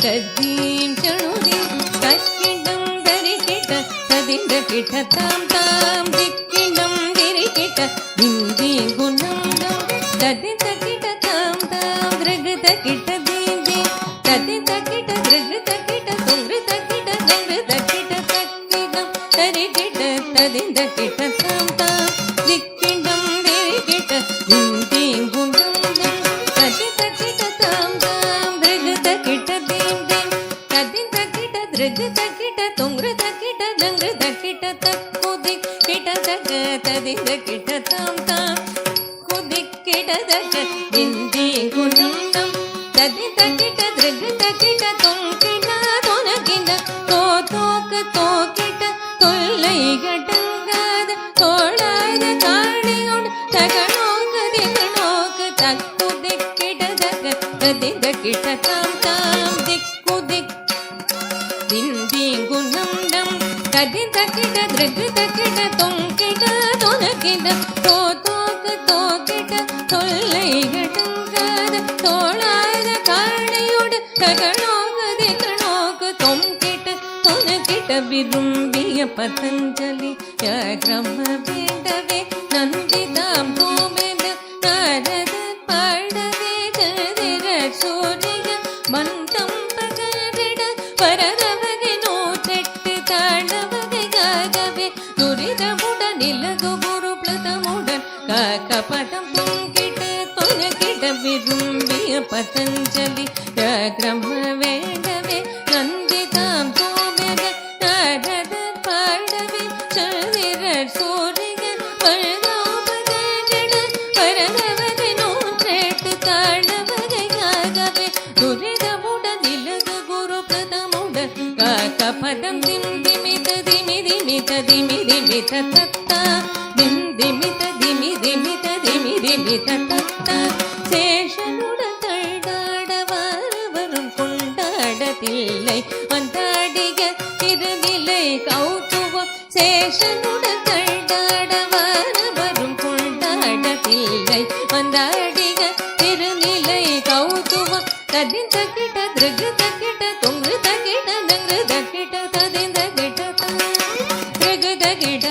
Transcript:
ಗದ್ದೀಂ ಚಣುದಿ ತಕ್ಕಿಡಂ ದರಿಕಿಟ ತದಿಂದ ಕಿಟ ತಾಂ ತಾಂ ದಿಕ್ಕಿಡಂ ದಿರಿಕಿಟ ದಿಂದಿ ಗುಣಂ ತದಿಂದ ಕಿಟ ತಾಂ ತಾಂ ದೃಗದ ಕಿಟ ದಿಂದಿ ತದಿಂದ ಕಿಟ ದೃಗದ ಕಿಟ ತುಂಗೃತ ಕಿಟ ದಂಗೃತ ಕಿಟ ತಕ್ಕಿಡಂ ದರಿಕಿಟ ತದಿಂದ ಕಿಟ ತಾಂ ತಾಂ ದಿಕ್ಕಿಡಂ ದಿರಿಕಿಟ ದಿಂದಿ ಗುಣಂ ತದಿಂದ ಕಿಟ ತಾಂ ತಾಂ ದೃಗದ ಕಿಟ ದಿಂದಿ ತದಿಂದ ಕಿಟ ದೃಗದ ಕಿಟ ತುಂಗೃತ ಕಿಟ ದಂಗೃತ ಕಿಟ ತಕ್ಕುದಿ ಕಿಟ ತಗ ತದಿಂದ ಕಿಟ ತಾಂ ತಾಂ ಕುದಿ ಕಿಟ ತಗ ದಿಂದಿ ಗುಣಂ ತದಿಂದ ಕಿಟ ದೃಗದ ಕಿಟ ತುಂಕಿಟ ತೊನಕಿನ ತೋತೋಕ ತೋಕಿಟ ತೊಲ್ಲೈಗಟಂಗಾದ ತೋಳಾದ ಕಾಣಿಯೋಡು ತಗಣೋಕ ದಿಗಣೋಕ ತಕ್ಕು ದಿಕ್ಕಿಟ ತಗ ತದಿಂದ ಕಿಟ ತಾಂ ತಾಂ ದಿಕ್ಕು ದಿಕ್ ದಿಂದಿ ಗುಣಂ ದಂ ತದಿಂದ ಕಿಟ ದೃಗದ ಕಿಟ ತುಂಕಿಟ ತೊನಕಿನ ತೋತೋಕ ತೋಕಿಟ ತೊಲ್ಲೈಗಟಂಗಾದ ತೋಳಾದ ಕಾಣಿಯೋಡು ತಗಣೋಕ ದಿಗಣೋಕ ತೊಂಕಿಟ ತೊನಕಿಟ ವಿರುಂಬಿಯ ಪತಂಜಲಿ ಕ್ರಮ ಬೇಡವೇ ನಂದಿದಾಂ ಭೂಮಿದ ನಾರದ ಪಾಡದೆ ಜದಿರ ಸೂರ್ಯ ಮಂತಂ ಪಗರಿಡ ಪರದವಗೆ ನೋಟೆಟ್ಟು ತಾಳವಗೆ ಗಾಗವೆ ದುರಿದ ಮುಡ ನಿಲಗು ಗುರು ಪ್ಲತ ಮುಡನ್ ಕಾಕ ಪದಂ ತುಂಕಿಟ ತೊನಕಿಟ ವಿರುಂಬಿಯ ಪತಂಜಲಿ ಕ್ರಮ ಬೇಡವೇ ನಂದಿದಾಂ ಭೂಮಿದ ನಾರದ ಪಾಡವೆ ಜದಿರ ಸೂರ್ಯ ಪರದವಗೆ ಪರದವಗೆ ನೋಟೆಟ್ಟು ತಾಳವಗೆ ಗಾಗವೆ ದುರಿದ ಮುಡ ನಿಲಗ ಗುರು ಪ್ಲತ ಮುಡ ಕಾಕ ಪದಂ ದಿಮಿತ ದಿಮಿ ದಿಮಿತ ದಿಮಿ ದಿಮಿತ ತತ್ತ ದಿಮ್ ದಿಮಿತ ದಿಮಿ ದಿಮಿತ ದಿಮಿ ದಿಮಿತ ತತ್ತ சேஷனுட தள்ளாடவரும் கொண்டாடத்தில்லை வந்தாடிக திருநிலை கௌதுவம் சேஷனுட தள்ளாடவரும் கொண்டாடத்தில்லை வந்தாடிக திருநிலை கௌதுவம் ததிந்த கிட்ட திருகுத கிட்ட தொங்குத கிட்ட நங்குத கிட்ட ததிந்த கிட்ட திருகுத கிட்ட